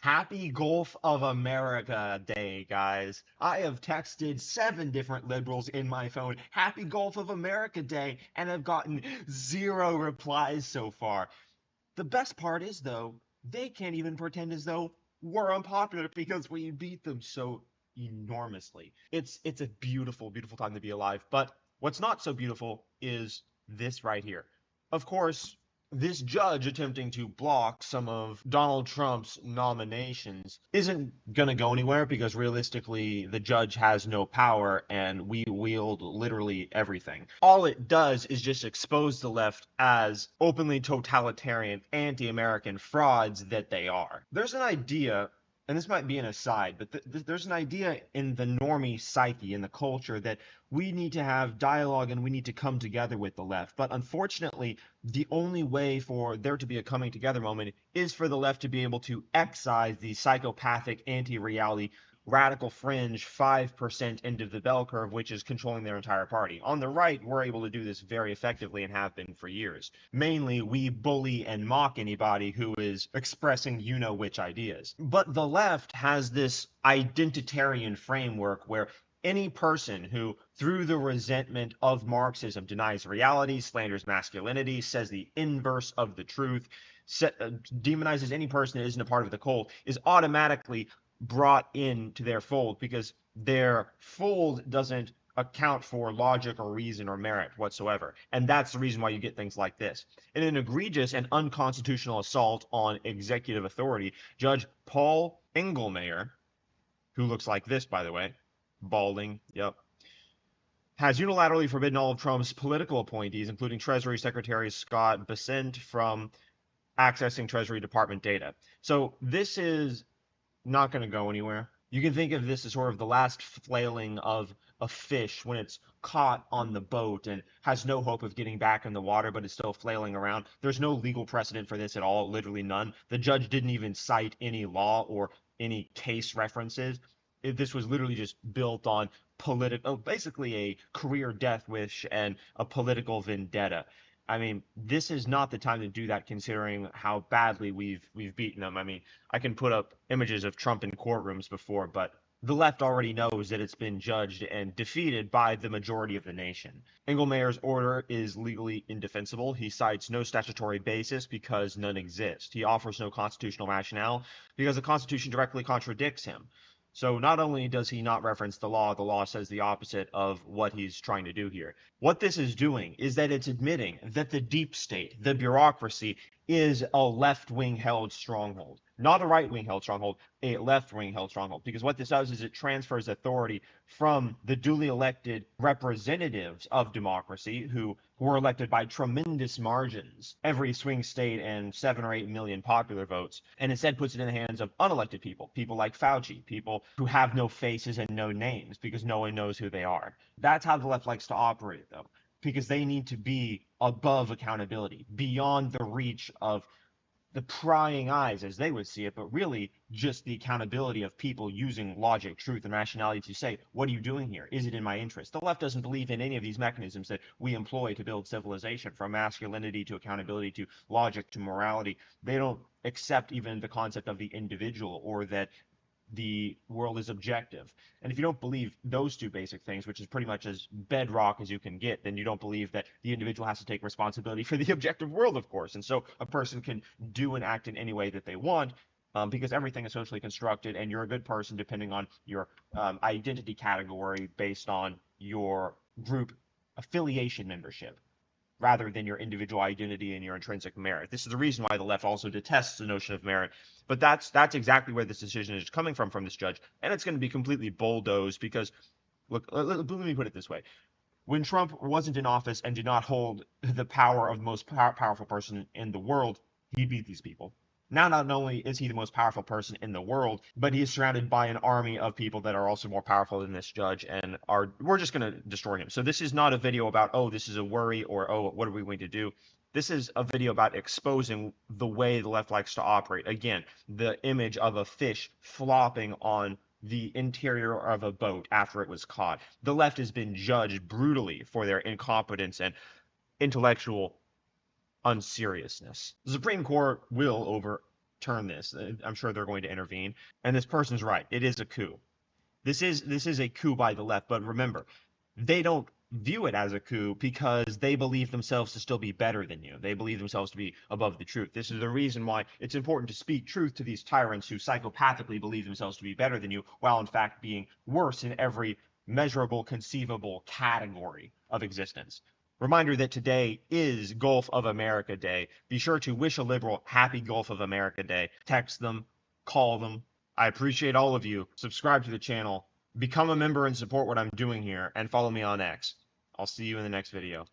Happy Gulf of America Day, guys. I have texted 7 different liberals in my phone, Happy Gulf of America Day, and have gotten 0 replies so far. The best part is, though, they can't even pretend as though we're unpopular because we beat them so enormously. It's a beautiful, beautiful time to be alive. But what's not so beautiful is this right here. Of course, this judge attempting to block some of Donald Trump's nominations isn't going to go anywhere because realistically, the judge has no power and we wield literally everything. All it does is just expose the left as openly totalitarian, anti American frauds that they are. There's an idea, and this might be an aside, but there's an idea in the normie psyche, in the culture, that we need to have dialogue and we need to come together with the left. But unfortunately, the only way for there to be a coming together moment is for the left to be able to excise the psychopathic anti-reality radical fringe 5% end of the bell curve, which is controlling their entire party. On the right, we're able to do this very effectively and have been for years. Mainly, we bully and mock anybody who is expressing you know which ideas. But the left has this identitarian framework where any person who, through the resentment of Marxism, denies reality, slanders masculinity, says the inverse of the truth, demonizes any person that isn't a part of the cult, is automatically brought into their fold because their fold doesn't account for logic or reason or merit whatsoever. And that's the reason why you get things like this. In an egregious and unconstitutional assault on executive authority, Judge Paul Engelmayer, who looks like this, by the way, balding, yep, has unilaterally forbidden all of Trump's political appointees, including Treasury Secretary Scott Bessent, from accessing Treasury Department data. So this is not going to go anywhere. You can think of this as sort of the last flailing of a fish when it's caught on the boat and has no hope of getting back in the water, but is still flailing around. There's no legal precedent for this at all, literally none. The judge didn't even cite any law or any case references. This was literally just built on political, basically a career death wish and a political vendetta. I mean, this is not the time to do that considering how badly we've beaten them. I mean, I can put up images of Trump in courtrooms before, but the left already knows that it's been judged and defeated by the majority of the nation. Engelmayer's order is legally indefensible. He cites no statutory basis because none exist. He offers no constitutional rationale because the Constitution directly contradicts him. So not only does he not reference the law says the opposite of what he's trying to do here. What this is doing is that it's admitting that the deep state, the bureaucracy, is a left-wing held stronghold. Not a right-wing held stronghold, a left-wing held stronghold. Because what this does is it transfers authority from the duly elected representatives of democracy, who were elected by tremendous margins, every swing state and 7 or 8 million popular votes, and instead puts it in the hands of unelected people, people like Fauci, people who have no faces and no names because no one knows who they are. That's how the left likes to operate, though, because they need to be above accountability, beyond the reach of the prying eyes, as they would see it, but really just the accountability of people using logic, truth, and rationality to say, what are you doing here? Is it in my interest? The left doesn't believe in any of these mechanisms that we employ to build civilization, from masculinity to accountability to logic to morality. They don't accept even the concept of the individual or that the world is objective. And if you don't believe those two basic things, which is pretty much as bedrock as you can get, then you don't believe that the individual has to take responsibility for the objective world, of course. And so a person can do and act in any way that they want, because everything is socially constructed, and you're a good person depending on your identity category based on your group affiliation membership, rather than your individual identity and your intrinsic merit. This is the reason why the left also detests the notion of merit. But that's exactly where this decision is coming from this judge, and it's going to be completely bulldozed because, look, let me put it this way. When Trump wasn't in office and did not hold the power of the most powerful person in the world, he beat these people. Now, not only is he the most powerful person in the world, but he is surrounded by an army of people that are also more powerful than this judge, and we're just going to destroy him. So this is not a video about, oh, this is a worry, or, oh, what are we going to do? This is a video about exposing the way the left likes to operate. Again, the image of a fish flopping on the interior of a boat after it was caught. The left has been judged brutally for their incompetence and intellectual unseriousness. The Supreme Court will, over turn this. I'm sure they're going to intervene. And this person's right. It is a coup. This is a coup by the left, but remember, they don't view it as a coup because they believe themselves to still be better than you. They believe themselves to be above the truth. This is the reason why it's important to speak truth to these tyrants who psychopathically believe themselves to be better than you, while in fact being worse in every measurable, conceivable category of existence. Reminder that today is Gulf of America Day. Be sure to wish a liberal happy Gulf of America Day. Text them, call them. I appreciate all of you. Subscribe to the channel, become a member and support what I'm doing here, and follow me on X. I'll see you in the next video.